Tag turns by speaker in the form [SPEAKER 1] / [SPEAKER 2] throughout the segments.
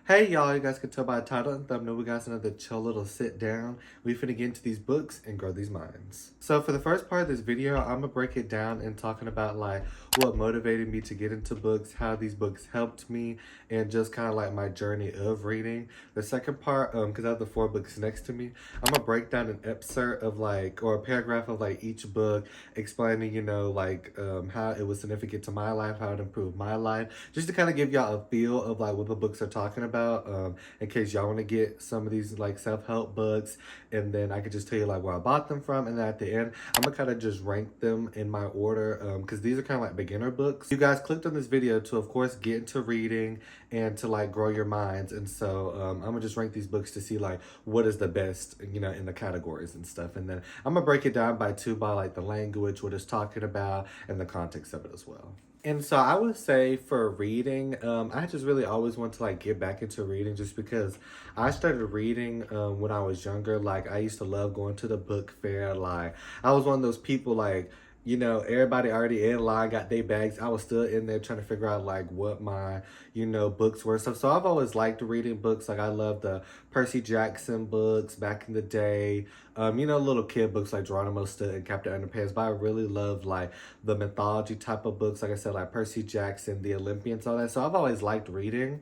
[SPEAKER 1] Hey y'all, you guys can tell by the title and thumbnail we got another chill little sit down. We finna get into these books and grow these minds. So for the first part of this video, I'm gonna break it down and talking about like what motivated me to get into books, how these books helped me, and just kind of like my journey of reading. The second part, because I have the 4 books next to me, I'm gonna break down an excerpt of like, or a paragraph of like each book, explaining, how it was significant to my life, how it improved my life, just to kind of give y'all a feel of like what the books are talking about. In case y'all want to get some of these like self-help books, and then I could just tell you like where I bought them from, and then at the end I'm gonna kind of just rank them in my order, because these are kind of like beginner books. You guys clicked on this video to of course get into reading and to like grow your minds, and so I'm gonna just rank these books to see like what is the best, in the categories and stuff, and then I'm gonna break it down by like the language, what it's talking about, and the context of it as well. And so I would say for reading, I just really always want to like get back into reading, just because I started reading when I was younger. Like I used to love going to the book fair. Like I was one of those people like, everybody already in line, got their bags. I was still in there trying to figure out like what my, books were. So I've always liked reading books. Like I love the Percy Jackson books back in the day. Little kid books like Geronimo Stood and Captain Underpants. But I really love like the mythology type of books. Like I said, like Percy Jackson, the Olympians, all that. So I've always liked reading.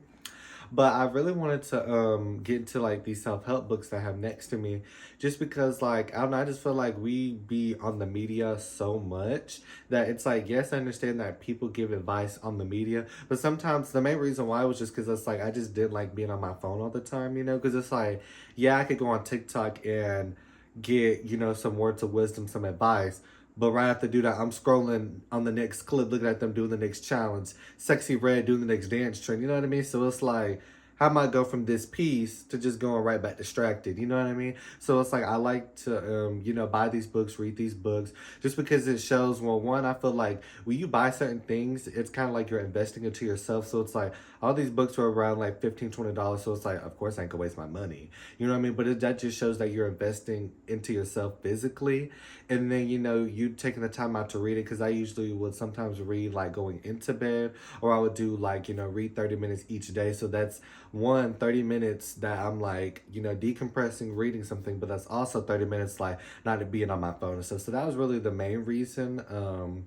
[SPEAKER 1] But I really wanted to get into like these self-help books that I have next to me, just because like I don't know, I just feel like we be on the media so much that it's like, yes, I understand that people give advice on the media, but sometimes the main reason why was just because it's like I just didn't like being on my phone all the time, because it's like, yeah, I could go on TikTok and get, some words of wisdom, some advice. But right after do that, I'm scrolling on the next clip, looking at them doing the next challenge. Sexy Red doing the next dance trend. You know what I mean? So it's like, how am I go from this piece to just going right back distracted? You know what I mean? So it's like I like to, buy these books, read these books, just because it shows. Well, one, I feel like when you buy certain things, it's kind of like you're investing into yourself. So it's like all these books are around like $15, $20. So it's like, of course, I ain't gonna waste my money. You know what I mean? But that just shows that you're investing into yourself physically, and then you taking the time out to read it, because I usually would sometimes read like going into bed, or I would do like read 30 minutes each day. So that's 30 minutes that I'm like decompressing, reading something, but that's also 30 minutes like not being on my phone and stuff. So that was really the main reason.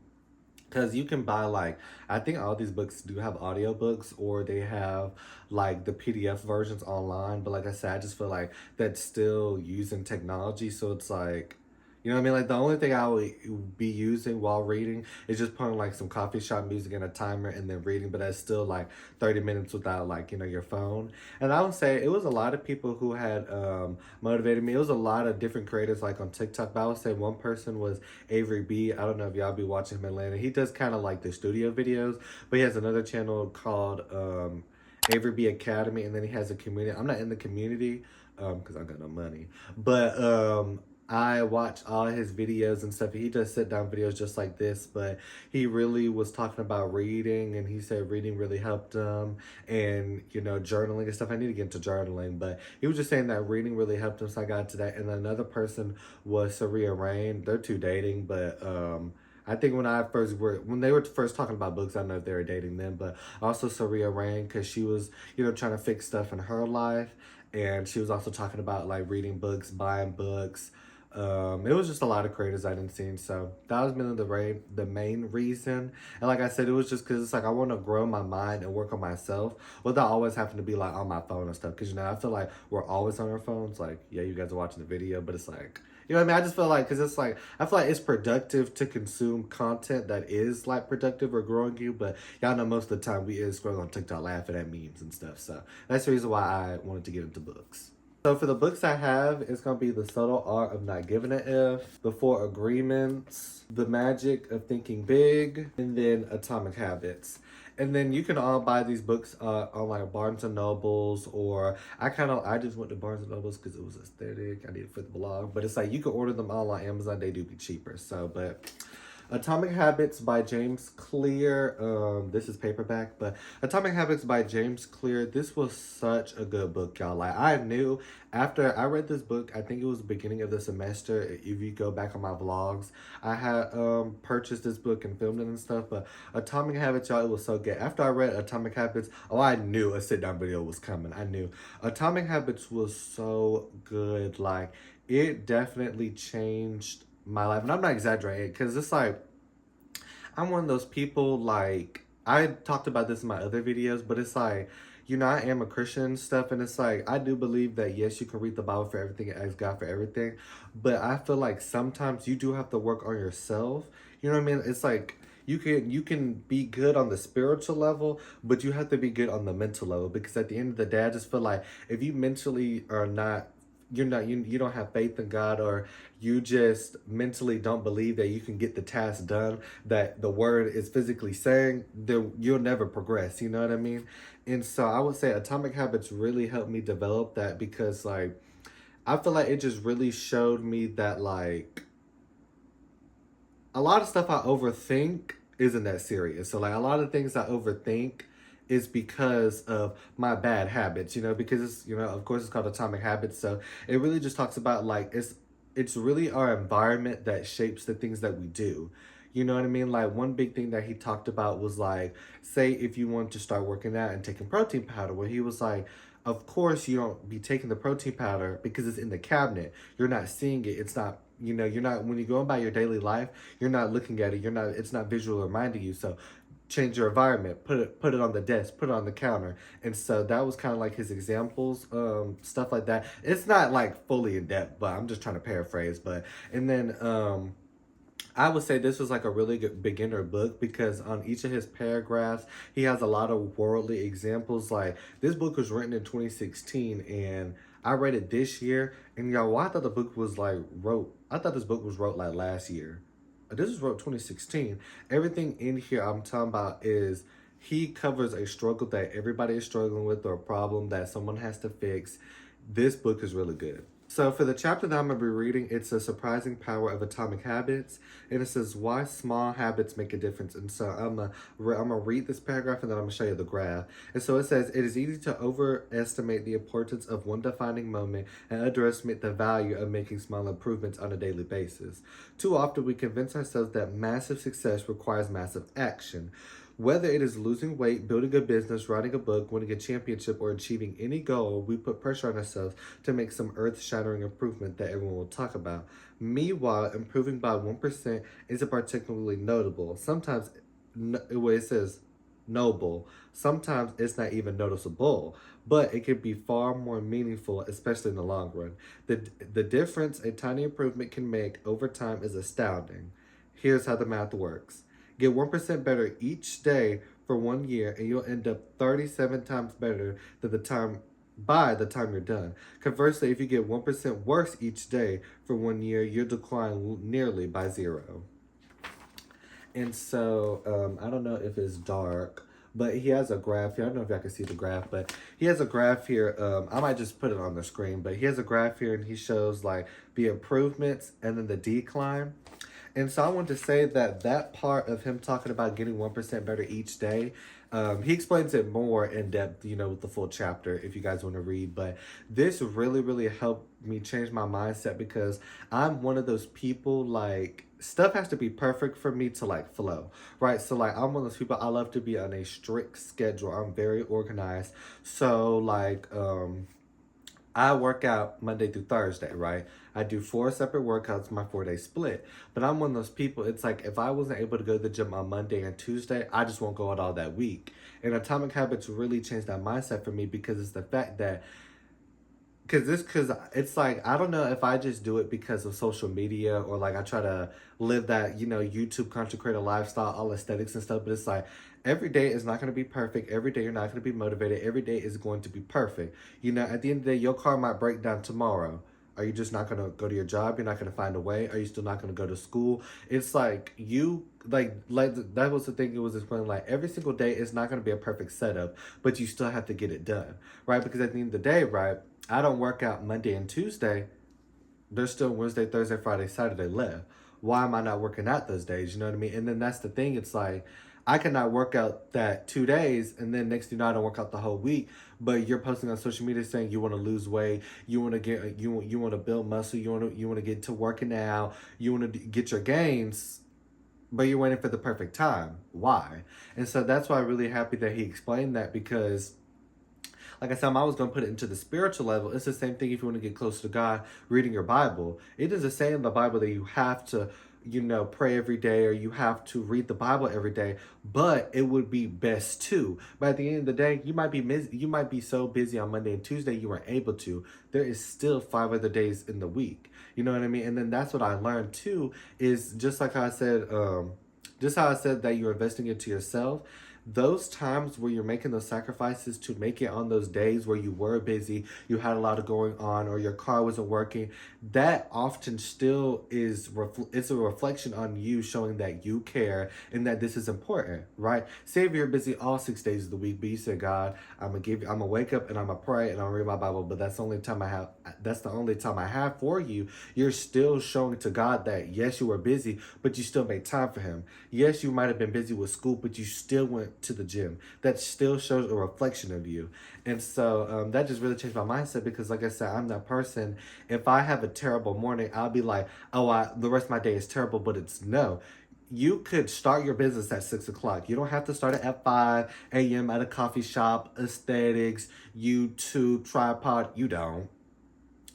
[SPEAKER 1] Because you can buy like, I think all these books do have audiobooks, or they have like the PDF versions online, but like I said, I just feel like that's still using technology. So it's like, you know what I mean? Like the only thing I would be using while reading is just putting like some coffee shop music and a timer and then reading, but that's still like 30 minutes without like, your phone. And I would say it was a lot of people who had motivated me. It was a lot of different creators like on TikTok, but I would say one person was Avery B. I don't know if y'all be watching him in Atlanta. He does kind of like the studio videos, but he has another channel called Avery B Academy, and then he has a community. I'm not in the community because I got no money, but I watch all his videos and stuff. He does sit down videos just like this, but he really was talking about reading, and he said reading really helped him, and journaling and stuff. I need to get into journaling, but he was just saying that reading really helped him, so I got into that. And another person was Saria Rain. They're two dating, but I think when they were first talking about books, I don't know if they were dating them, but also Saria Rain, because she was, trying to fix stuff in her life, and she was also talking about like reading books, buying books. It was just a lot of creators I didn't see, so that was mainly the main reason. And like I said, it was just because it's like I want to grow my mind and work on myself without always having to be like on my phone and stuff. Because I feel like we're always on our phones. Like, yeah, you guys are watching the video, but it's like, you know what I mean? I just feel like, because it's like, I feel like it's productive to consume content that is like productive or growing you, but y'all know most of the time we is scrolling on TikTok laughing at memes and stuff. So that's the reason why I wanted to get into books. So for the books I have, it's going to be The Subtle Art of Not Giving a F, The 4 Agreements, The Magic of Thinking Big, and then Atomic Habits. And then you can all buy these books on like Barnes and Nobles, or I just went to Barnes and Nobles because it was aesthetic. I need it for the blog, but it's like you can order them all on Amazon. They do be cheaper. So, but Atomic Habits by James Clear. This is paperback, but Atomic Habits by James Clear. This was such a good book, y'all. Like, I knew after I read this book, I think it was the beginning of the semester. If you go back on my vlogs, I had purchased this book and filmed it and stuff. But Atomic Habits, y'all, it was so good. After I read Atomic Habits, oh, I knew a sit down video was coming. I knew Atomic Habits was so good. Like, it definitely changed my life. And I'm not exaggerating, because it's like, I'm one of those people, like, I talked about this in my other videos, but it's like, you know, I am a Christian and stuff, and it's like, I do believe that, yes, you can read the Bible for everything and ask God for everything, but I feel like sometimes you do have to work on yourself. You know what I mean? It's like, you can be good on the spiritual level, but you have to be good on the mental level, because at the end of the day, I just feel like if you mentally are not, you don't have faith in God, or you just mentally don't believe that you can get the task done that the word is physically saying, then you'll never progress. You know what I mean? And so I would say Atomic Habits really helped me develop that, because like, I feel like it just really showed me that, like, a lot of stuff I overthink isn't that serious. So like, a lot of things I overthink is because of my bad habits, you know, because it's, you know, of course it's called Atomic Habits. So it really just talks about, like, it's really our environment that shapes the things that we do. You know what I mean? Like, one big thing that he talked about was, like, say if you want to start working out and taking protein powder, where he was like, of course you don't be taking the protein powder because it's in the cabinet. You're not seeing it. It's not, you know, you're not, when you're going by your daily life, you're not looking at it. You're not, it's not visual reminding you. So change your environment, put it on the desk, put it on the counter. And so that was kind of like his examples, stuff like that. It's not like fully in depth, but I'm just trying to paraphrase. But and then I would say this was like a really good beginner book, because on each of his paragraphs, he has a lot of worldly examples. Like, this book was written in 2016, and I read it this year. And y'all, well, I thought the book was like I thought this book was wrote like last year. This was wrote 2016. Everything in here I'm talking about is, he covers a struggle that everybody is struggling with, or a problem that someone has to fix. This book is really good. So for the chapter that I'm going to be reading, it's A Surprising Power of Atomic Habits. And it says, why small habits make a difference. And so I'm going to read this paragraph, and then I'm going to show you the graph. And so it says, it is easy to overestimate the importance of one defining moment and underestimate the value of making small improvements on a daily basis. Too often we convince ourselves that massive success requires massive action. Whether it is losing weight, building a business, writing a book, winning a championship, or achieving any goal, we put pressure on ourselves to make some earth-shattering improvement that everyone will talk about. Meanwhile, improving by 1% isn't particularly notable. Sometimes, it says noble. Sometimes it's not even noticeable, but it can be far more meaningful, especially in the long run. The difference a tiny improvement can make over time is astounding. Here's how the math works. Get 1% better each day for 1 year, and you'll end up 37 times better than by the time you're done. Conversely, if you get 1% worse each day for 1 year, you'll decline nearly by 0. And so, I don't know if it's dark, but he has a graph here. I don't know if y'all can see the graph, but he has a graph here. I might just put it on the screen, but he has a graph here, and he shows like the improvements and then the decline. And so I want to say that part of him talking about getting 1% better each day, he explains it more in depth, you know, with the full chapter if you guys want to read. But this really, really helped me change my mindset, because I'm one of those people, like, stuff has to be perfect for me to like flow, right? So like, I'm one of those people, I love to be on a strict schedule. I'm very organized. So like, I work out Monday through Thursday, right? I do 4 separate workouts, my 4-day split. But I'm one of those people, it's like, if I wasn't able to go to the gym on Monday and Tuesday, I just won't go out all that week. And Atomic Habits really changed that mindset for me, because it's the fact that, because it's like, I don't know if I just do it because of social media, or like I try to live that, you know, YouTube content creator lifestyle, all aesthetics and stuff. But it's like, every day is not going to be perfect. Every day you're not going to be motivated. Every day is going to be perfect. You know, at the end of the day, your car might break down tomorrow. Are you just not going to go to your job? You're not going to find a way? Are you still not going to go to school? It's like, that was the thing it was explaining, like, every single day is not going to be a perfect setup, but you still have to get it done, right? Because at the end of the day, right, I don't work out Monday and Tuesday. There's still Wednesday, Thursday, Friday, Saturday left. why am I not working out those days? You know what I mean? And then that's the thing. It's like, I cannot work out that 2 days, and then next thing you know, I don't work out the whole week. But you're posting on social media saying you want to lose weight, you want to get, you want to build muscle, you want to get to working out, you want to get your gains, but you're waiting for the perfect time. Why? And so that's why I'm really happy that he explained that, because like I said, I'm always going to put it into the spiritual level. It's the same thing if you want to get close to God, reading your Bible. It doesn't say in the Bible that you have to, pray every day or you have to read the Bible every day, but it would be best to. But at the end of the day, you might be so busy on Monday and Tuesday you weren't able to. There is still 5 other days in the week. You know what I mean? And then that's what I learned too, is just like how I said, that you're investing into yourself. Those times where you're making those sacrifices to make it on those days where you were busy, you had a lot of going on, or your car wasn't working, that often still is it's a reflection on you, showing that you care and that this is important, right? Say if you're busy all 6 days of the week, but you said, God, I'm gonna wake up and I'm gonna pray and I'm gonna read my Bible, but that's the only time I have for you. You're still showing to God that yes, you were busy, but you still made time for him. Yes, you might have been busy with school, but you still went to the gym. That still shows a reflection of you. And so that just really changed my mindset, because like I said, I'm that person. If I have a terrible morning, I'll be like, oh, the rest of my day is terrible. But it's no. You could start your business at 6 o'clock. You don't have to start it at 5 a.m. at a coffee shop, aesthetics, YouTube, tripod. You don't.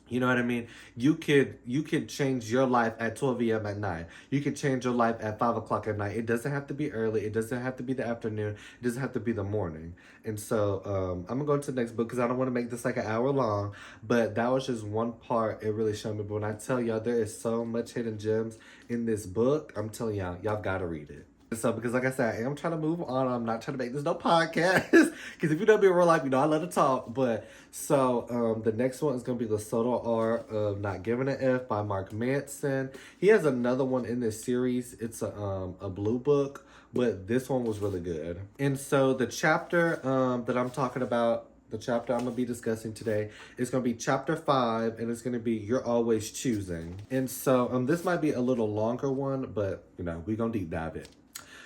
[SPEAKER 1] You know what I mean? You could change your life at 12 a.m. at night. You could change your life at 5 o'clock at night. It doesn't have to be early. It doesn't have to be the afternoon. It doesn't have to be the morning. And so I'm going to go into the next book, because I don't want to make this like an hour long. But that was just one part it really showed me. But when I tell y'all, there is so much hidden gems in this book, I'm telling y'all got to read it. So, because like I said, I am trying to move on. I'm not trying to make this no podcast. Because if you know me in real life, I love to talk. But, so, the next one is going to be The Subtle Art of Not Giving an F by Mark Manson. He has another one in this series. It's a blue book, but this one was really good. And so, the chapter that I'm talking about, the chapter I'm going to be discussing today is going to be chapter 5, and it's going to be You're Always Choosing. And so, this might be a little longer one, but, we're going to deep dive it.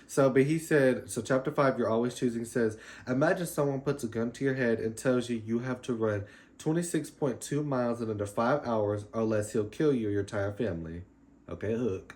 [SPEAKER 1] So, but he said, so chapter 5, You're Always Choosing, says, imagine someone puts a gun to your head and tells you you have to run 26.2 miles in under 5 hours, or else he'll kill you or your entire family. Okay, hook.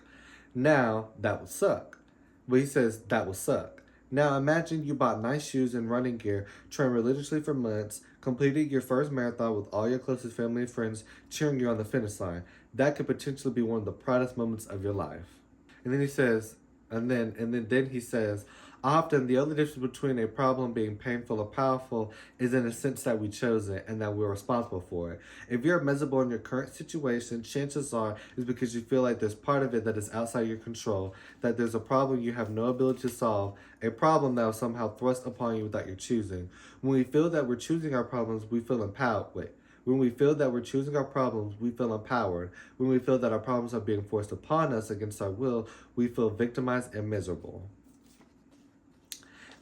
[SPEAKER 1] Now, that would suck. But he says, that would suck. Now, imagine you bought nice shoes and running gear, trained religiously for months, completed your first marathon with all your closest family and friends cheering you on the finish line. That could potentially be one of the proudest moments of your life. And then he says, And then he says, often the only difference between a problem being painful or powerful is in the sense that we chose it and that we're responsible for it. If you're miserable in your current situation, chances are it's because you feel like there's part of it that is outside your control, that there's a problem you have no ability to solve, a problem that was somehow thrust upon you without your choosing. When we feel that we're choosing our problems, we feel empowered. When we feel that we're choosing our problems, we feel empowered. When we feel that our problems are being forced upon us against our will, we feel victimized and miserable.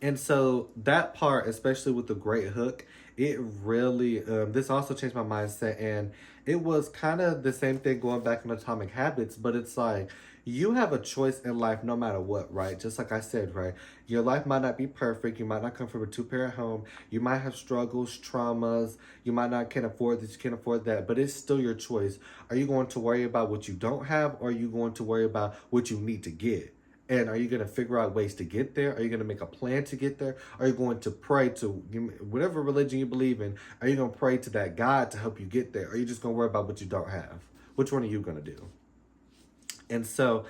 [SPEAKER 1] And so that part, especially with the great hook, it really, this also changed my mindset. And it was kind of the same thing going back in Atomic Habits, but it's like, you have a choice in life no matter what, right? Just like I said, right? Your life might not be perfect. You might not come from a 2-parent home. You might have struggles, traumas. You might not can afford this, you can't afford that, but it's still your choice. Are you going to worry about what you don't have, or are you going to worry about what you need to get? And are you going to figure out ways to get there? Are you going to make a plan to get there? Are you going to pray to whatever religion you believe in? Are you going to pray to that God to help you get there? Or are you just going to worry about what you don't have? Which one are you going to do? And so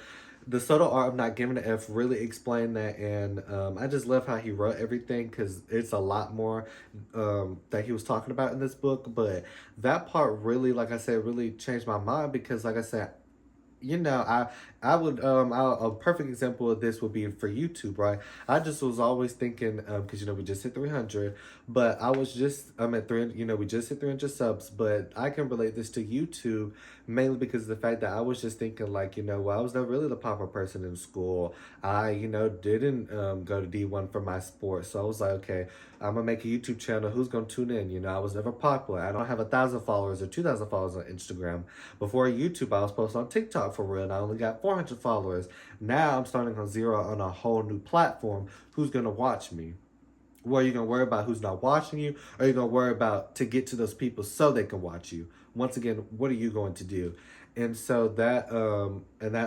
[SPEAKER 1] The Subtle Art of Not Giving an F really explained that. And I just love how he wrote everything, because it's a lot more that he was talking about in this book. But that part really, like I said, really changed my mind, because like I said, I would, a perfect example of this would be for YouTube, right? I just was always thinking, because, we just hit 300, but I'm at 300, we just hit 300 subs, but I can relate this to YouTube mainly because of the fact that I was just thinking, like, I was not really the popular person in school. I, didn't go to D1 for my sport. So I was like, okay, I'm going to make a YouTube channel. Who's going to tune in? I was never popular. I don't have 1,000 followers or 2,000 followers on Instagram. Before YouTube, I was posting on TikTok TikTok for real and I only got 400 followers. Now I'm starting on zero on a whole new platform. Who's going to watch me? Well, are you going to worry about who's not watching you? Or are you going to worry about to get to those people so they can watch you? Once again, what are you going to do? And so that,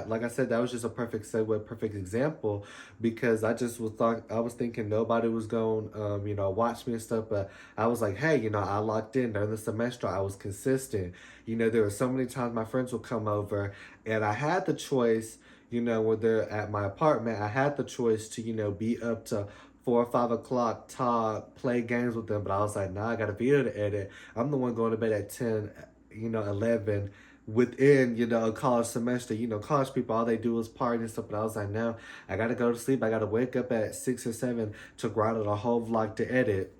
[SPEAKER 1] like I said, that was just a perfect segue, perfect example, because I was thinking nobody was going, watch me and stuff, but I was like, hey, I locked in during the semester. I was consistent. There were so many times my friends would come over and I had the choice, when they're at my apartment, I had the choice to, be up to 4 or 5 o'clock, talk, play games with them. But I was like, nah, I got a video to edit. I'm the one going to bed at 10, 11 within, a college semester. College people, all they do is party and stuff. But I was like, no, I got to go to sleep. I got to wake up at 6 or 7 to grind out a whole vlog to edit.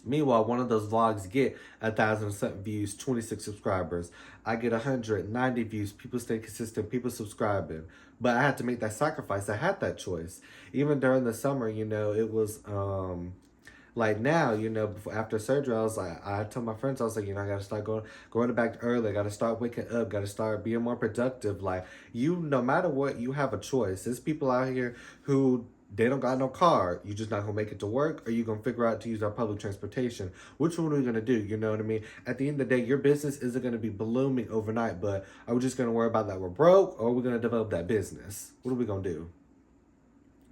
[SPEAKER 1] Meanwhile, one of those vlogs get 1,000 something views, 26 subscribers. I get 190 views. People stay consistent. People subscribing. But I had to make that sacrifice. I had that choice. Even during the summer, it was like now, after surgery, I told my friends, I was like, I got to start going back early. I got to start waking up. Got to start being more productive. Like, no matter what, you have a choice. There's people out here who they don't got no car. You just not gonna make it to work, or you gonna figure out to use our public transportation. Which one are we gonna do? You know what I mean? At the end of the day, your business isn't gonna be blooming overnight, but are we just gonna worry about that we're broke, or are we gonna develop that business? What are we gonna do?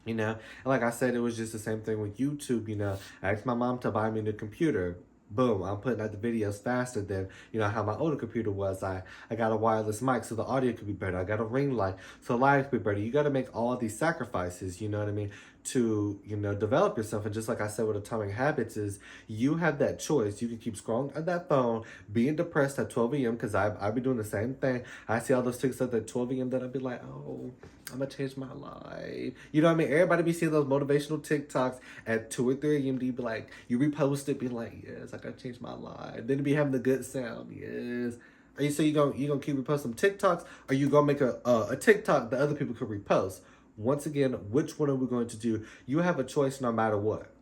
[SPEAKER 1] And like I said, it was just the same thing with YouTube. I asked my mom to buy me a new computer. Boom, I'm putting out the videos faster than, how my older computer was. I got a wireless mic so the audio could be better. I got a ring light so the light could be better. You got to make all these sacrifices, you know what I mean, to, develop yourself. And just like I said with Atomic Habits is, you have that choice. You can keep scrolling at that phone, being depressed at 12 a.m. because I be doing the same thing. I see all those TikToks at 12 a.m. that I'd be like, oh, I'm going to change my life. You know what I mean? Everybody be seeing those motivational TikToks at 2 or 3 a.m. You be like, you repost it, be like, yes, I got to change my life. Then it be having the good sound, yes. Are you gonna keep reposting TikToks, or you gonna make a TikTok that other people could repost? Once again, which one are we going to do? You have a choice no matter what.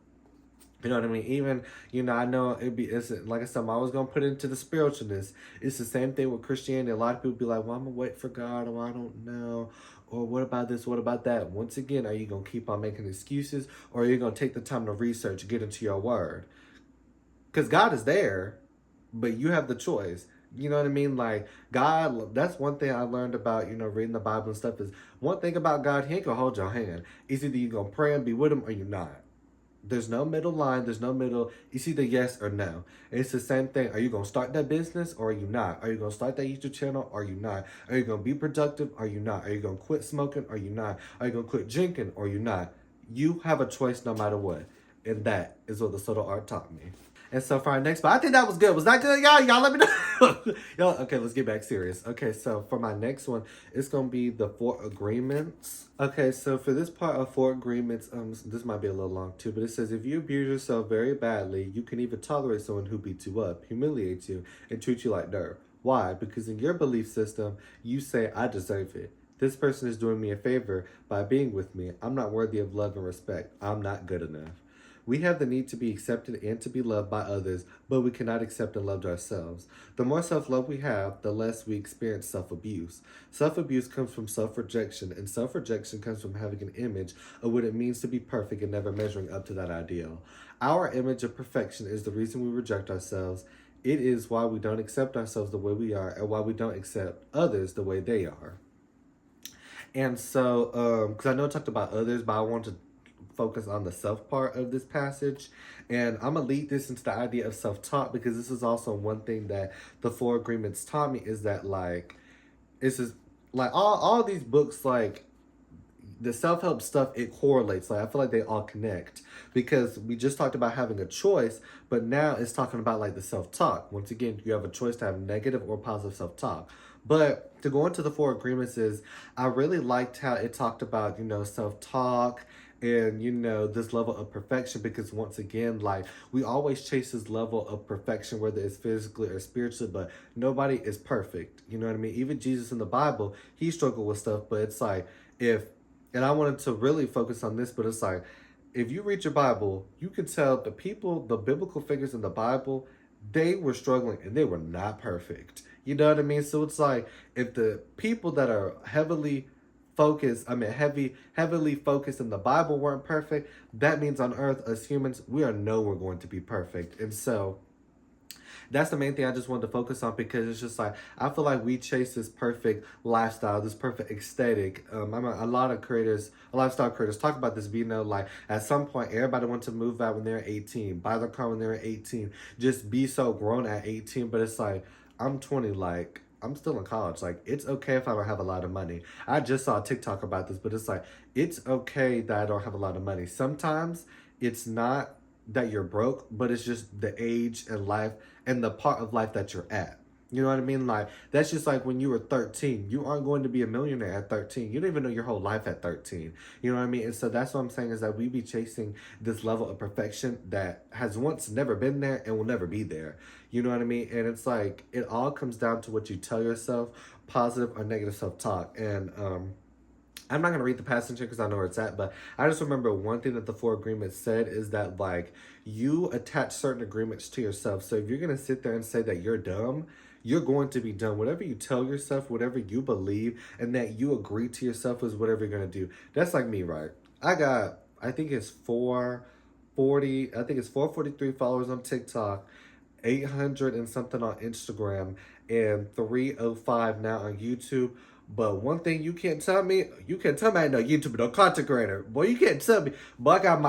[SPEAKER 1] You know what I mean? Even, I know it's like I said, I'm always going to put it into the spiritualness. It's the same thing with Christianity. A lot of people be like, well, I'm going to wait for God, or I don't know. Or what about this? What about that? Once again, are you going to keep on making excuses, or are you going to take the time to research, get into your word? Because God is there, but you have the choice. You know what I mean? Like, God, that's one thing I learned about, reading the Bible and stuff is, one thing about God, he ain't going to hold your hand. It's either you're going to pray and be with him, or you're not. There's no middle line. There's no middle. It's either yes or no. It's the same thing. Are you going to start that business, or are you not? Are you going to start that YouTube channel, or are you not? Are you going to be productive, or are you not? Are you going to quit smoking, or are you not? Are you going to quit drinking, or are you not? You have a choice no matter what. And that is what the subtle art taught me. And so for our next one, I think that was good. Was that good, y'all? Y'all let me know. Y'all, okay, let's get back serious. Okay, so for my next one, it's going to be the 4 agreements. Okay, so for this part of 4 agreements, this might be a little long too, but it says, if you abuse yourself very badly, you can even tolerate someone who beats you up, humiliates you, and treats you like dirt. Why? Because in your belief system, you say, I deserve it. This person is doing me a favor by being with me. I'm not worthy of love and respect. I'm not good enough. We have the need to be accepted and to be loved by others, but we cannot accept and love ourselves. The more self-love we have, the less we experience self-abuse. Self-abuse comes from self-rejection, and self-rejection comes from having an image of what it means to be perfect and never measuring up to that ideal. Our image of perfection is the reason we reject ourselves. It is why we don't accept ourselves the way we are, and why we don't accept others the way they are. And so, because I know I talked about others, but I want to focus on the self part of this passage, and I'm gonna lead this into the idea of self-talk, because this is also one thing that the 4 agreements taught me, is that like it's just like all these books, like the self-help stuff, it correlates. Like, I feel like they all connect, because we just talked about having a choice, but now it's talking about like the self-talk. Once again, you have a choice to have negative or positive self-talk. But to go into the 4 agreements is, I really liked how it talked about, self-talk and, this level of perfection, because once again, like, we always chase this level of perfection, whether it's physically or spiritually, but nobody is perfect. You know what I mean? Even Jesus in the Bible, he struggled with stuff, but it's like, and I wanted to really focus on this, but it's like, if you read your Bible, you can tell the biblical figures in the Bible, they were struggling and they were not perfect. You know what I mean? So it's like, if the people that are heavily focused, heavily focused in the Bible weren't perfect, that means on earth, as humans, we are nowhere going to be perfect. And so that's the main thing I just wanted to focus on, because it's just like, I feel like we chase this perfect lifestyle, this perfect aesthetic. A lot of creators, lifestyle creators, talk about this. You know, like at some point, everybody wants to move out when they're 18, buy their car when they're 18, just be so grown at 18. But it's like, I'm 20, like, I'm still in college. Like, it's okay if I don't have a lot of money. I just saw a TikTok about this, but it's like, it's okay that I don't have a lot of money. Sometimes it's not that you're broke, but it's just the age and life and the part of life that you're at. You know what I mean? Like, that's just like when you were 13. You aren't going to be a millionaire at 13. You don't even know your whole life at 13. You know what I mean? And so that's what I'm saying, is that we be chasing this level of perfection that has once never been there and will never be there. You know what I mean? And it's like, it all comes down to what you tell yourself, positive or negative self-talk. And I'm not going to read the passage here because I know where it's at, but I just remember one thing that the Four Agreements said is that, like, you attach certain agreements to yourself. So if you're going to sit there and say that you're dumb, you're going to be dumb. Whatever you tell yourself, whatever you believe, and that you agree to yourself is whatever you're going to do. That's like me, right? I think it's 443 followers on TikTok, 800 and something on Instagram, and 305 now on YouTube. But one thing you can't tell me I ain't no YouTuber, no content creator. Boy, you can't tell me. But I got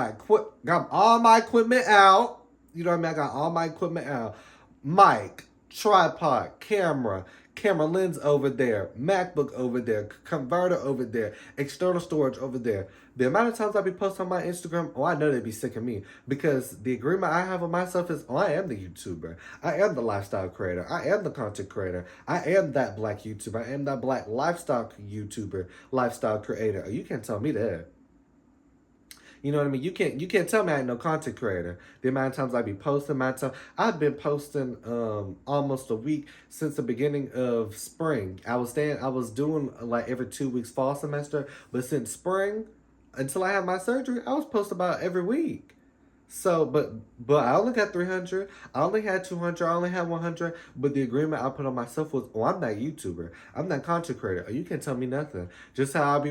[SPEAKER 1] all my equipment out. You know what I mean? I got all my equipment out. Mic, tripod, camera lens over there, MacBook over there, converter over there, external storage over there. The amount of times I be posting on my Instagram, I know they'd be sick of me, because the agreement I have with myself is, I am the YouTuber. I am the lifestyle creator. I am the content creator. I am that black YouTuber. I am that black lifestyle YouTuber, lifestyle creator. You can't tell me that. You know what I mean? You can't tell me I ain't no content creator. The amount of times I be posting, I've been posting almost a week since the beginning of spring. I was doing like every 2 weeks fall semester, but since spring until I had my surgery, I was posting about every week. So, but I only got 300. I only had 200. I only had 100. But the agreement I put on myself was, I'm that YouTuber. I'm that content creator. You can't tell me nothing. Just how I be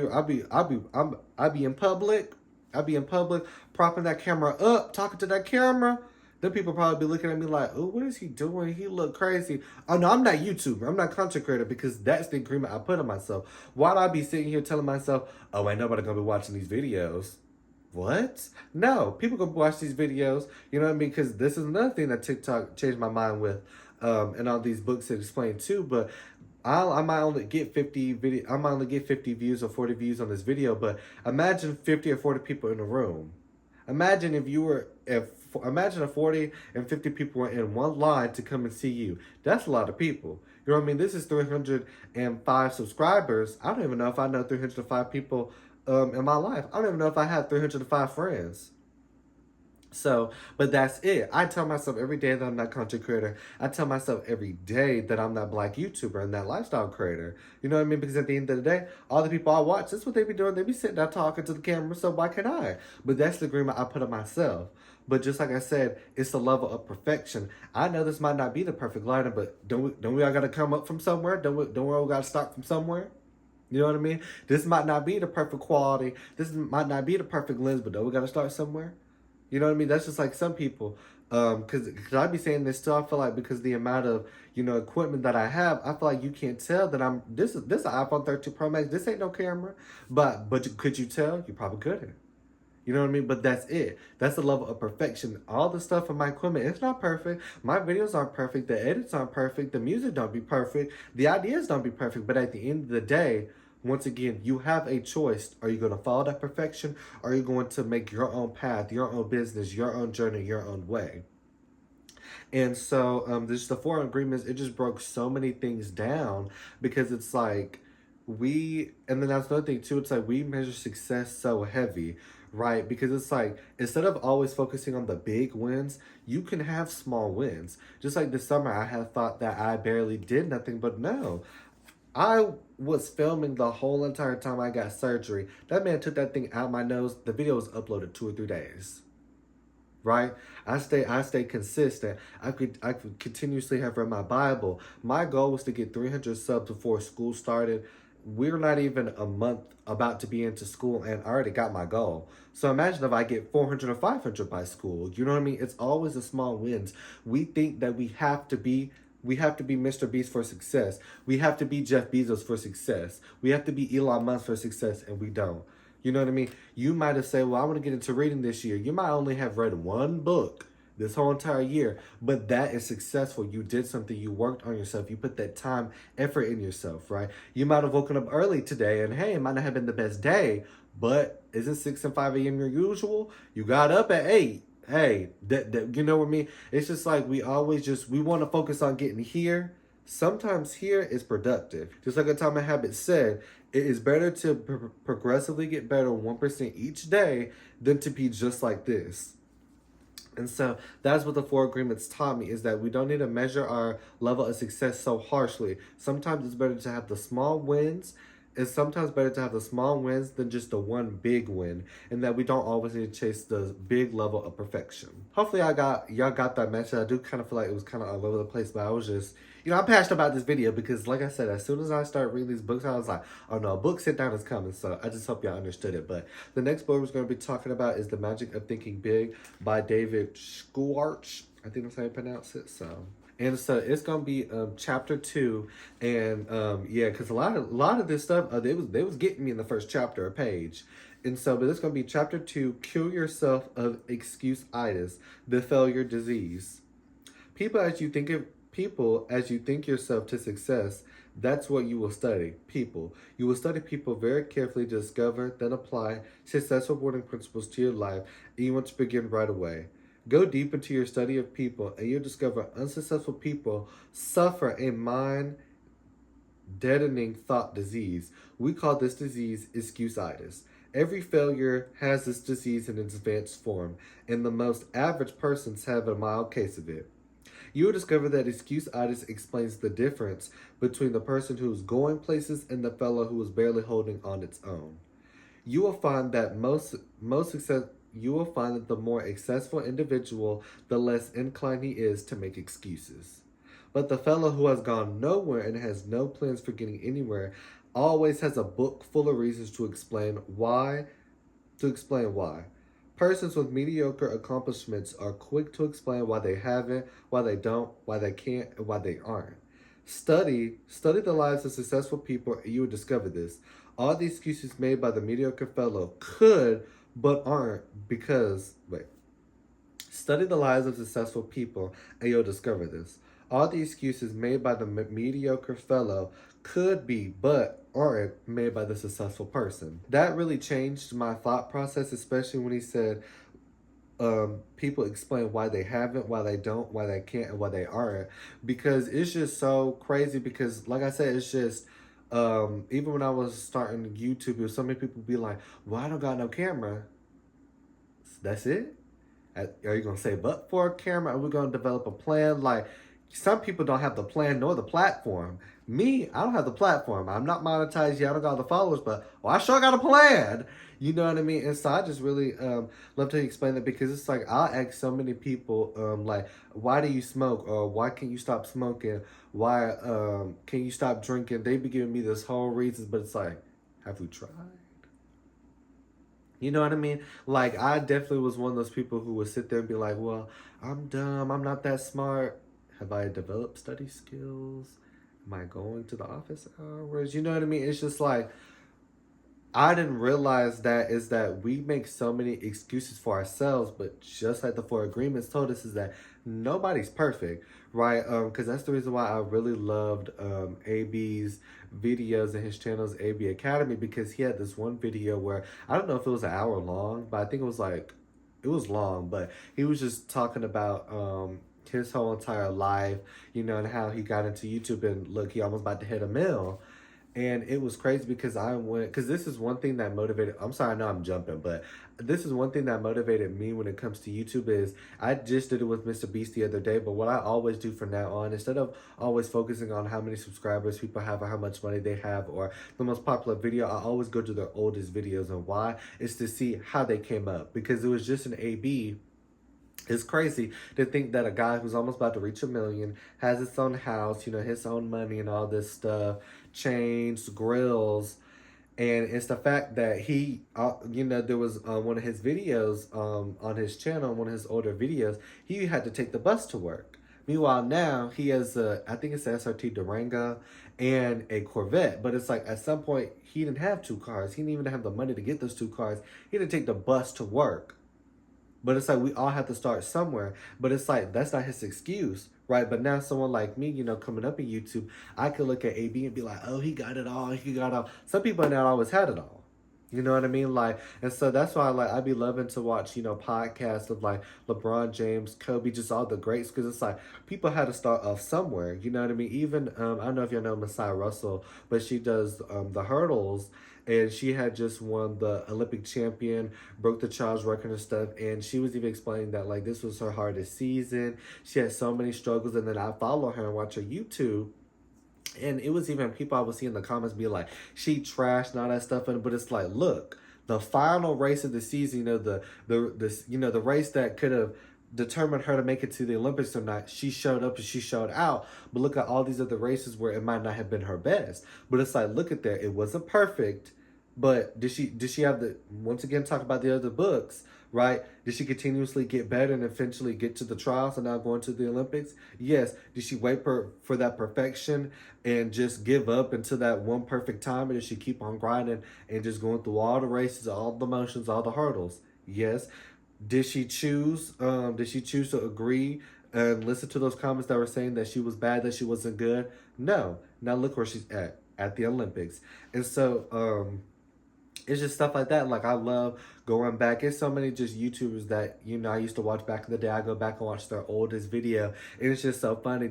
[SPEAKER 1] in public. I be in public, propping that camera up, talking to that camera. Then people probably be looking at me like, oh, what is he doing? He look crazy. Oh, no, I'm not YouTuber. I'm not content creator, because that's the agreement I put on myself. Why'd I be sitting here telling myself, oh, ain't nobody gonna be watching these videos? What? No, people gonna watch these videos. You know what I mean? Because this is another thing that TikTok changed my mind with, and all these books that explain too. But I might only get 50 views or 40 views on this video, but imagine 50 or 40 people in a room. Imagine imagine if 40 and 50 people were in one line to come and see you. That's a lot of people. You know what I mean? This is 305 subscribers. I don't even know if I know 305 people in my life. I don't even know if I have 305 friends. So, but that's it. I tell myself every day that I'm that content creator. I tell myself every day that I'm that black YouTuber and that lifestyle creator. You know what I mean? Because at the end of the day, all the people I watch, that's what they be doing. They be sitting there talking to the camera, so why can't I? But that's the agreement I put on myself. But just like I said, it's the level of perfection. I know this might not be the perfect lighting, but don't we all got to come up from somewhere? Don't we all got to start from somewhere? You know what I mean? This might not be the perfect quality. This might not be the perfect lens, but don't we got to start somewhere? You know what I mean? That's just like some people. Cause I be saying this too. I feel like because the amount of, equipment that I have, I feel like you can't tell that this is an iPhone 13 Pro Max. This ain't no camera. But could you tell? You probably couldn't. You know what I mean? But that's it. That's the level of perfection. All the stuff in my equipment, it's not perfect. My videos aren't perfect. The edits aren't perfect. The music don't be perfect. The ideas don't be perfect. But at the end of the day, once again, you have a choice. Are you going to follow that perfection? Or are you going to make your own path, your own business, your own journey, your own way? And so this the Four Agreements, it just broke so many things down, because it's like and then that's another thing too, it's like we measure success so heavy, right? Because it's like, instead of always focusing on the big wins, you can have small wins. Just like this summer, I had thought that I barely did nothing, but no. I was filming the whole entire time I got surgery. That man took that thing out my nose. The video was uploaded 2 or 3 days. right? I stay consistent. I could continuously have read my Bible. My goal was to get 300 subs before school started. We're not even a month about to be into school and I already got my goal. So imagine if I get 400 or 500 by school. You know what I mean? It's always the small wins. We think that we have to be Mr. Beast for success. We have to be Jeff Bezos for success. We have to be Elon Musk for success, and we don't. You know what I mean? You might have said, well, I want to get into reading this year. You might only have read one book this whole entire year, but that is successful. You did something. You worked on yourself. You put that time, effort in yourself, right? You might have woken up early today, and hey, it might not have been the best day, but isn't 6 and 5 a.m. your usual? You got up at 8. Hey, that you know what I mean? It's just like we want to focus on getting here. Sometimes here is productive. Just like Atomic Habits said, it is better to progressively get better 1% each day than to be just like this. And so that's what the four agreements taught me, is that we don't need to measure our level of success so harshly. Sometimes it's better to have the small wins. It's sometimes better to have the small wins than just the one big win, and that we don't always need to chase the big level of perfection. Hopefully y'all got that message. I do kind of feel like it was kind of all over the place, but I was just, I'm passionate about this video because, like I said, as soon as I started reading these books, I was like, oh no, a book sit down is coming. So I just hope y'all understood it. But the next book we're going to be talking about is The Magic of Thinking Big by David Schwartz. I think that's how you pronounce it. And so it's gonna be chapter 2, and yeah, because a lot of this stuff they was getting me in the first chapter a page, and so but it's gonna be chapter 2, Cure Yourself of Excuse-itis, the failure disease. People as you think yourself to success, that's what you will study. People. You will study people very carefully to discover, then apply successful boarding principles to your life, and you want to begin right away. Go deep into your study of people, and you'll discover unsuccessful people suffer a mind-deadening thought disease. We call this disease excuse-itis. Every failure has this disease in its advanced form, and the most average persons have a mild case of it. You will discover that excuse-itis explains the difference between the person who is going places and the fellow who is barely holding on its own. You will find that you will find that the more successful individual, the less inclined he is to make excuses. But the fellow who has gone nowhere and has no plans for getting anywhere always has a book full of reasons to explain why. Persons with mediocre accomplishments are quick to explain why they haven't, why they don't, why they can't, and why they aren't. Study the lives of successful people, and you will discover this. All the excuses made by the mediocre fellow could but aren't because, study the lives of successful people and you'll discover this. All the excuses made by the mediocre fellow could be but aren't made by the successful person. That really changed my thought process, especially when he said people explain why they haven't, why they don't, why they can't, and why they aren't. Because it's just so crazy because, like I said, it's just even when I was starting YouTube, there was so many people be like, well, I don't got no camera. That's it? Are you going to save up for a camera? Are we going to develop a plan? Like, some people don't have the plan nor the platform. Me, I don't have the platform. I'm not monetized yet. I don't got the followers, but I sure got a plan. You know what I mean? And so I just really love to explain that because it's like I'll ask so many people like, why do you smoke? Or why can't you stop smoking? Why can you stop drinking? They be giving me this whole reasons, but it's like, have we tried? You know what I mean? Like, I definitely was one of those people who would sit there and be like, well, I'm dumb. I'm not that smart. Have I developed study skills? Am I going to the office hours? You know what I mean? It's just like, I didn't realize that we make so many excuses for ourselves, but just like the four agreements told us is that nobody's perfect, right? Because that's the reason why I really loved AB's videos and his channel's AB Academy, because he had this one video where, I don't know if it was an hour long, but I think it was long, but he was just talking about his whole entire life, and how he got into YouTube, and look, he almost about to hit a mill. And it was crazy because because this is one thing that motivated, I'm sorry, I know I'm jumping, but this is one thing that motivated me when it comes to YouTube is, I just did it with Mr. Beast the other day, but what I always do from now on, instead of always focusing on how many subscribers people have or how much money they have or the most popular video, I always go to their oldest videos. And why? It's to see how they came up, because it was just an AB It's crazy to think that a guy who's almost about to reach 1 million has his own house, his own money and all this stuff, chains, grills, and it's the fact that he, there was one of his videos on his channel, one of his older videos, he had to take the bus to work. Meanwhile, now he has I think it's a SRT Durango and a Corvette. But it's like at some point, he didn't have two cars. He didn't even have the money to get those two cars. He had to take the bus to work. But it's like we all have to start somewhere. But it's like that's not his excuse, right? But now someone like me, coming up in YouTube, I could look at AB and be like, oh, he got it all. He got it all. Some people not always had it all. You know what I mean? Like, and so that's why I be loving to watch, podcasts of like LeBron James, Kobe, just all the greats, because it's like people had to start off somewhere. You know what I mean? Even I don't know if y'all know Messiah Russell, but she does the hurdles, and she had just won the Olympic champion, broke the child's record and stuff, and she was even explaining that like this was her hardest season. She had so many struggles, and then I follow her and watch her YouTube. And it was even people I would see in the comments be like, she trashed and all that stuff. But it's like, look, the final race of the season, the race that could have determined her to make it to the Olympics or not, she showed up and she showed out. But look at all these other races where it might not have been her best. But it's like, look at that. It wasn't perfect. But did she have once again, talk about the other books, right? Did she continuously get better and eventually get to the trials and now going to the Olympics? Yes. Did she wait for that perfection and just give up until that one perfect time? Or did she keep on grinding and just going through all the races, all the motions, all the hurdles? Yes. Did she choose to agree and listen to those comments that were saying that she was bad, that she wasn't good? No. Now look where she's at the Olympics. And so, it's just stuff like that. Like, I love going back. There's so many just YouTubers that, I used to watch back in the day. I go back and watch their oldest video. And it's just so funny.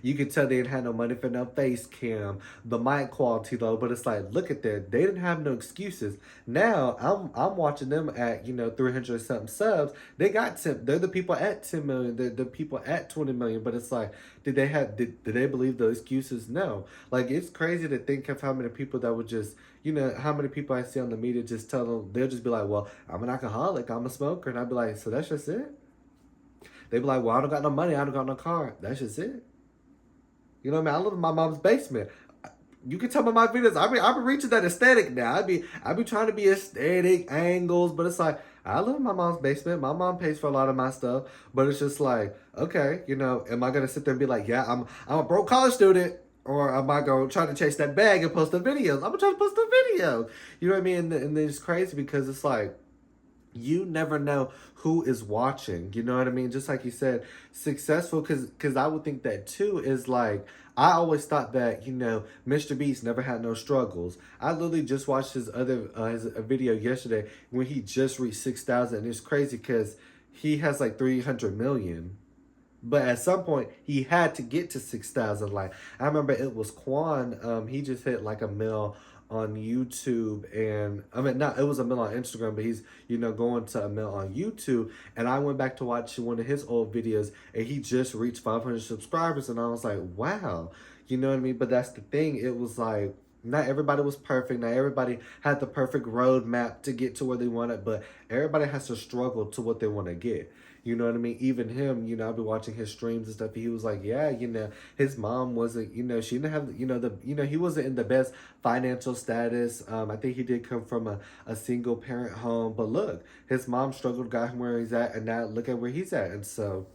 [SPEAKER 1] You could tell they didn't have no money for no face cam. The mic quality, though. But it's like, look at that. They didn't have no excuses. Now, I'm watching them at, 300 something subs. They're the people at 10 million. They're the people at 20 million. But it's like, did they believe those excuses? No. Like, it's crazy to think of how many people that would just, how many people I see on the media just tell them, they'll just be like, well, I'm an alcoholic, I'm a smoker. And I'd be like, so that's just it? They'd be like, well, I don't got no money, I don't got no car. That's just it? You know what I mean? I live in my mom's basement. You can tell by my videos, I've been reaching that aesthetic now. I be trying to be aesthetic, angles, but it's like, I live in my mom's basement. My mom pays for a lot of my stuff, but it's just like, okay, am I gonna sit there and be like, yeah, I'm a broke college student? Or am I going to try to chase that bag and post the videos? I'm going to try to post the videos. You know what I mean? And it's crazy because it's like, you never know who is watching. You know what I mean? Just like you said, successful, because I would think that too is like, I always thought that, Mr. Beast never had no struggles. I literally just watched his video yesterday when he just reached 6,000. And it's crazy because he has like 300 million. But at some point, he had to get to 6,000. Like, I remember it was Quan. He just hit like 1 mil on YouTube. And, it was 1 mil on Instagram, but he's, going to 1 mil on YouTube. And I went back to watch one of his old videos, and he just reached 500 subscribers. And I was like, wow. You know what I mean? But that's the thing. It was like, not everybody was perfect. Not everybody had the perfect roadmap to get to where they wanted. But everybody has to struggle to what they want to get. You know what I mean? Even him, I've been watching his streams and stuff. He was like, yeah, his mom wasn't, she didn't have, he wasn't in the best financial status. I think he did come from a single parent home. But look, his mom struggled, got him where he's at, and now look at where he's at. And so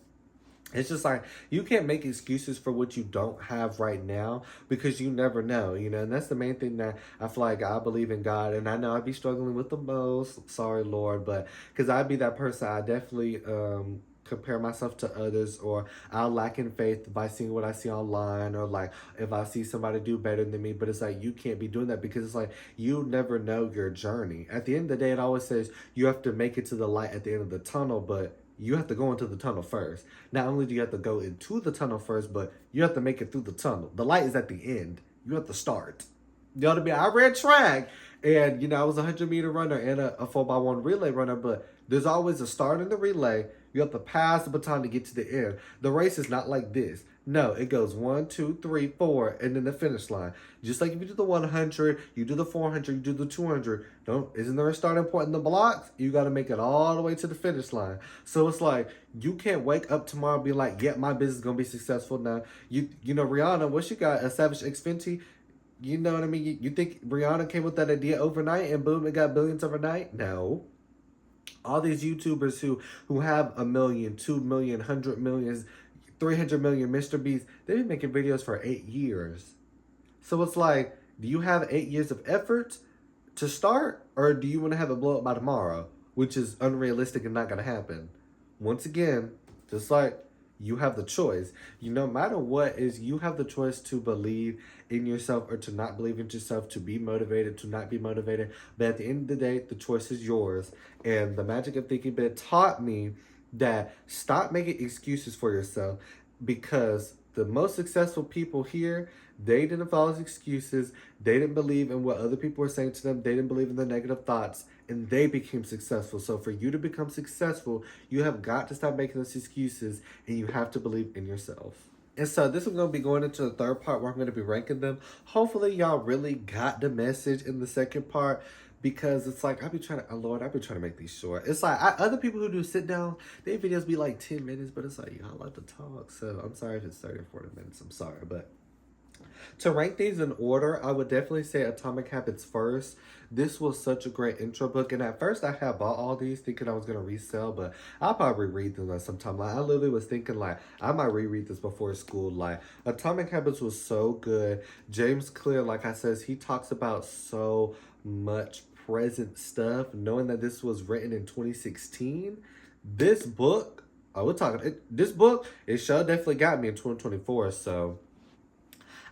[SPEAKER 1] it's just like, you can't make excuses for what you don't have right now because you never know, and that's the main thing that I feel like I believe in God. And I know I'd be struggling with the most, sorry, Lord, but because I'd be that person, I definitely compare myself to others, or I'll lack in faith by seeing what I see online, or like if I see somebody do better than me. But it's like, you can't be doing that because it's like, you never know your journey. At the end of the day, it always says you have to make it to the light at the end of the tunnel, but you have to go into the tunnel first. Not only do you have to go into the tunnel first, but you have to make it through the tunnel. The light is at the end. You have to start. You know what I mean? I ran track, and, I was a 100-meter runner and a 4x1 relay runner, but there's always a start in the relay. You have to pass the baton to get to the end. The race is not like this. No, it goes 1, 2, 3, 4, and then the finish line. Just like if you do the 100, you do the 400, you do the 200. Isn't there a starting point in the blocks? You got to make it all the way to the finish line. So it's like you can't wake up tomorrow and be like, "Yeah, my business is gonna be successful now." You know Rihanna, what she got? A Savage X Fenty. You know what I mean? You think Rihanna came with that idea overnight and boom, it got billions overnight? No. All these YouTubers who have 1 million, 2 million, 100 millions, 300 million Mr. Beast, they've been making videos for 8 years. So it's like, do you have 8 years of effort to start, or do you want to have it blow up by tomorrow, which is unrealistic and not going to happen? Once again, just like you have the choice. No matter what is, you have the choice to believe in yourself or to not believe in yourself, to be motivated, to not be motivated. But at the end of the day, the choice is yours. And the Magic of Thinking Big taught me that stop making excuses for yourself, because the most successful people here, they didn't follow excuses. They didn't believe in what other people were saying to them. They didn't believe in the negative thoughts, and they became successful. So for you to become successful, you have got to stop making those excuses, and you have to believe in yourself. And so this is going to be going into the third part where I'm going to be ranking them. Hopefully y'all really got the message in the second part, because it's like, I've been trying to make these short. It's like, other people who do sit down, their videos be like 10 minutes, but it's like, y'all like to talk. So I'm sorry if it's 30 or 40 minutes. I'm sorry, but to rank these in order, I would definitely say Atomic Habits first. This was such a great intro book, and at first I had bought all these thinking I was going to resell, but I'll probably read them at some time. Like, I literally was thinking, like, I might reread this before school. Like, Atomic Habits was so good. James Clear, like I says, he talks about so much present stuff, knowing that this was written in 2016. This book, it sure definitely got me in 2024, so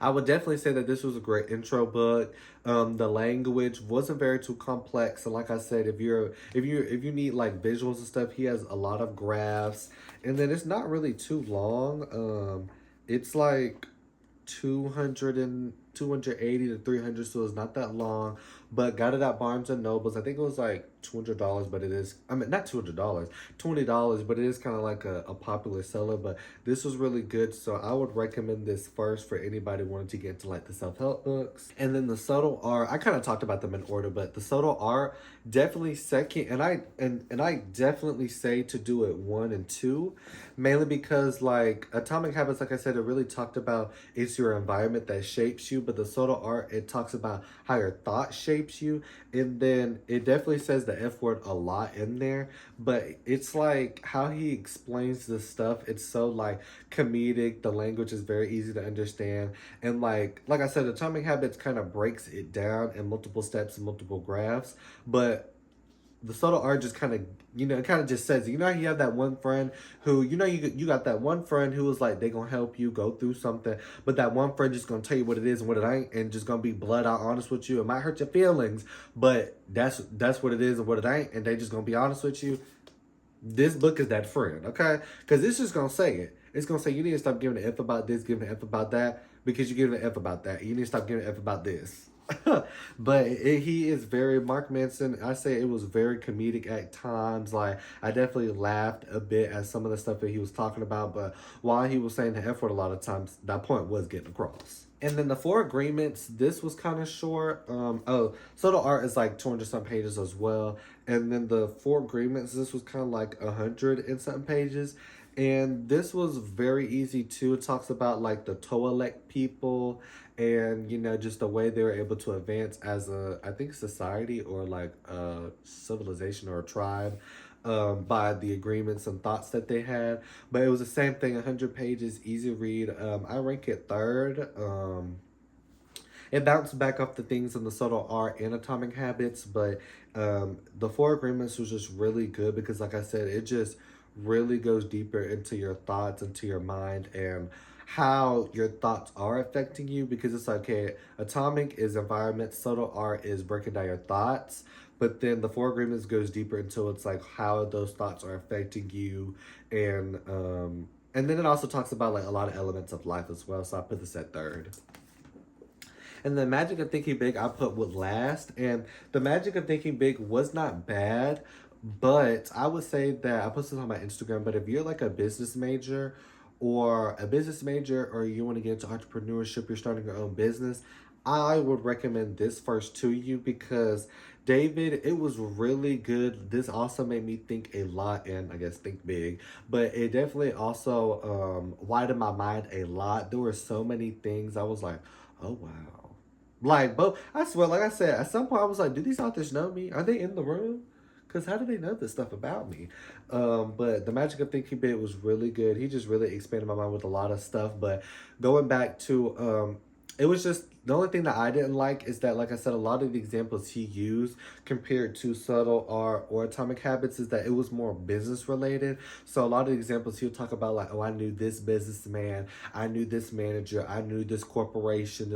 [SPEAKER 1] I would definitely say that this was a great intro book. The language wasn't very too complex, and like I said, if you need like visuals and stuff, he has a lot of graphs, and then it's not really too long. It's like 280 to 300, so it's not that long. But got it at Barnes and Nobles. I think it was like $200, but it is, I mean, not $200, $20, but it is kind of like a popular seller. But this was really good, so I would recommend this first for anybody wanting to get into like the self-help books. And then the subtle art, I kind of talked about them in order, but the subtle art definitely second, and I definitely say to do it 1 and 2, mainly because like Atomic Habits, like I said, it really talked about it's your environment that shapes you, but the subtle art, it talks about how your thought shapes you. And then it definitely says the F word a lot in there, but it's like how he explains the stuff, it's so like comedic. The language is very easy to understand, and like I said, Atomic Habits kind of breaks it down in multiple steps and multiple graphs. But the subtle art just kind of, it kind of just says, how you have that one friend who, you got that one friend who was like, they gonna help you go through something, but that one friend just gonna tell you what it is and what it ain't, and just gonna be blood out honest with you. It might hurt your feelings, but that's what it is and what it ain't, and they just gonna be honest with you. This book is that friend, okay? Because it's just gonna say it. It's gonna say, you need to stop giving an F about this, giving an F about that, because you're giving an F about that. You need to stop giving an F about this. But he is very, Mark Manson, I say it was very comedic at times. Like, I definitely laughed a bit at some of the stuff that he was talking about, but while he was saying the F word a lot of times, that point was getting across. And then the 4 agreements, this was kind of short. So the art is like 200 some pages as well. And then the 4 agreements, this was kind of like 100 and something pages. And this was very easy too. It talks about like the Toalek people, and just the way they were able to advance as a, I think, society or like a civilization or a tribe, by the agreements and thoughts that they had. But it was the same thing, 100 pages, easy read. I rank it 3rd. It bounced back off the things in the subtle art and Atomic Habits, but the 4 agreements was just really good because, like I said, it just really goes deeper into your thoughts, into your mind, and how your thoughts are affecting you. Because it's like, okay, Atomic is environment, subtle art is breaking down your thoughts, but then the 4 agreements goes deeper into it's like how those thoughts are affecting you, and then it also talks about like a lot of elements of life as well. So I put this at 3rd. And the Magic of Thinking Big I put with last. And the Magic of Thinking Big was not bad, but I would say that I posted this on my Instagram, but if you're like a business major or a business major, or you want to get into entrepreneurship, you're starting your own business, I would recommend this first to you because David, it was really good. This also made me think a lot and I guess think big, but it definitely also widened my mind a lot. There were so many things I was like, oh wow. Like, both, I swear, like I said, at some point I was like, do these authors know me? Are they in the room? Because how do they know this stuff about me? But The Magic of Thinking Big was really good. He just really expanded my mind with a lot of stuff. But going back to, it was just, the only thing that I didn't like is that, like I said, a lot of the examples he used compared to Subtle Art or Atomic Habits is that it was more business related. So a lot of the examples he'll talk about, like, oh, I knew this businessman, I knew this manager, I knew this corporation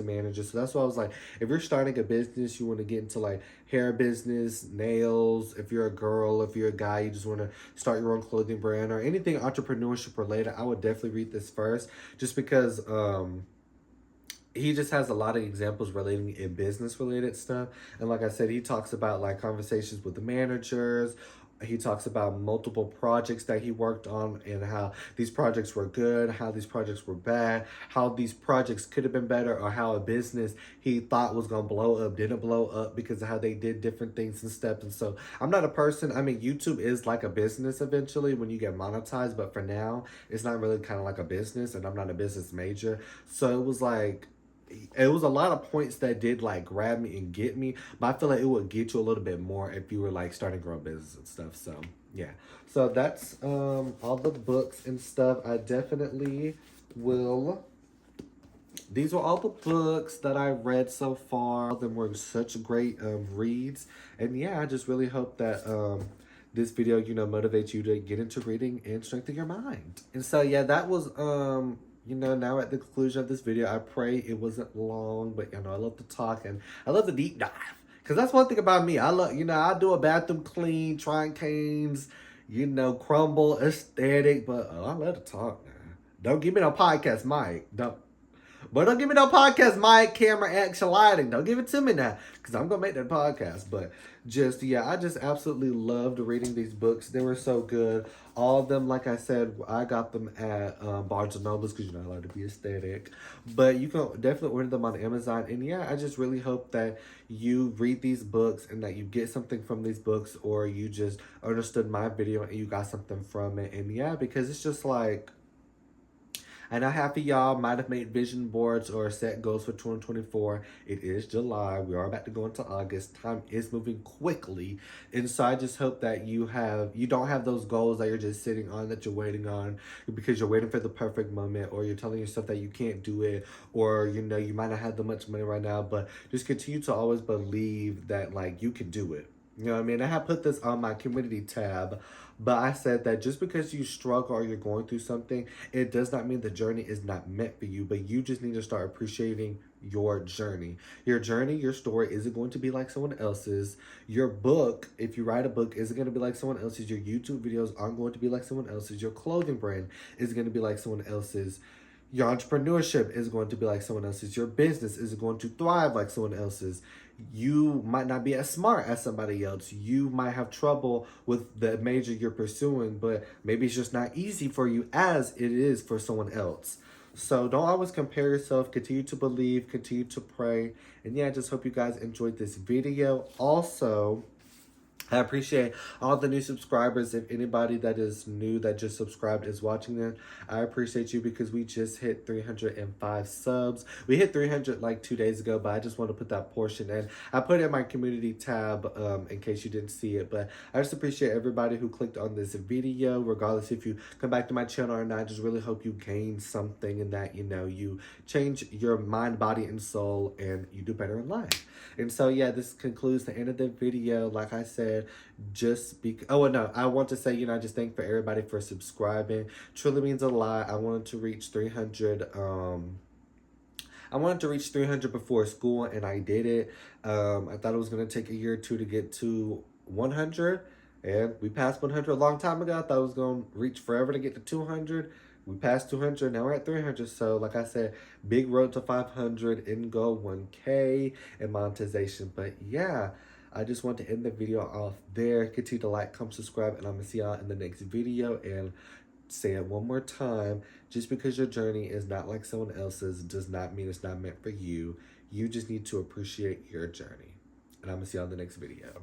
[SPEAKER 1] manager. So that's why I was like, if you're starting a business, you want to get into like hair business, nails, if you're a girl, if you're a guy, you just want to start your own clothing brand or anything entrepreneurship related, I would definitely read this first just because he just has a lot of examples relating in business related stuff. And like I said, he talks about like conversations with the managers. He talks about multiple projects that he worked on and how these projects were good, how these projects were bad, how these projects could have been better, or how a business he thought was going to blow up didn't blow up because of how they did different things and steps. And so I'm not a person, I mean, YouTube is like a business eventually when you get monetized, but for now, it's not really kind of like a business, and I'm not a business major. So it was like, it was a lot of points that did like grab me and get me, but I feel like it would get you a little bit more if you were like starting your own business and stuff. So yeah, so that's all the books and stuff. I definitely will, these were all the books that I read so far. All of them were such great reads, and yeah, I just really hope that this video, you know, motivates you to get into reading and strengthen your mind. And so yeah, that was you know, now at the conclusion of this video. I pray it wasn't long, but you know, I love to talk and I love the deep dive. Because that's one thing about me. I love, you know, I do a bathroom clean, trying canes, you know, crumble, aesthetic, but I love to talk, man. Don't give me no podcast mic. Don't give me no podcast mic, camera, action, lighting. Don't give it to me now, because I'm going to make that podcast. But just, yeah, I just absolutely loved reading these books. They were so good. All of them, like I said, I got them at Barnes & Nobles because you're not allowed to be aesthetic. But you can definitely order them on Amazon. And yeah, I just really hope that you read these books and that you get something from these books, or you just understood my video and you got something from it. And yeah, because it's just like, I know half of y'all might have made vision boards or set goals for 2024. It is July. We are about to go into August. Time is moving quickly. And so I just hope that you don't have those goals that you're just sitting on, that you're waiting on because you're waiting for the perfect moment, or you're telling yourself that you can't do it, or, you know, you might not have that much money right now, but just continue to always believe that, like, you can do it. You know what I mean? I have put this on my community tab, but I said that just because you struggle or you're going through something, it does not mean the journey is not meant for you, but you just need to start appreciating your journey. Your journey, your story isn't going to be like someone else's. Your book, if you write a book, isn't going to be like someone else's. Your YouTube videos aren't going to be like someone else's. Your clothing brand is going to be like someone else's. Your entrepreneurship is going to be like someone else's. Your business is going to thrive like someone else's. You might not be as smart as somebody else. You might have trouble with the major you're pursuing, but maybe it's just not easy for you as it is for someone else. So don't always compare yourself. Continue to believe, continue to pray. And yeah, I just hope you guys enjoyed this video. Also, I appreciate all the new subscribers. If anybody that is new that just subscribed is watching it, I appreciate you because we just hit 305 subs. We hit 300 like 2 days ago, but I just want to put that portion in. I put it in my community tab in case you didn't see it, but I just appreciate everybody who clicked on this video, regardless if you come back to my channel or not. I just really hope you gain something and that, you know, you change your mind, body, and soul, and you do better in life. And so, yeah, this concludes the end of the video. Like I said, I want to say, you know, I just thank for everybody for subscribing. Truly means a lot. I wanted to reach 300. I wanted to reach 300 before school, and I did it. I thought it was going to take a year or two to get to 100, and we passed 100 a long time ago. I thought it was going to reach forever to get to 200. We passed 200, now we're at 300. So like I said, big road to 500, end goal 1K and monetization. But yeah, I just want to end the video off there. Continue to like, comment, subscribe, and I'm going to see y'all in the next video. And say it one more time. Just because your journey is not like someone else's does not mean it's not meant for you. You just need to appreciate your journey. And I'm going to see you on the next video.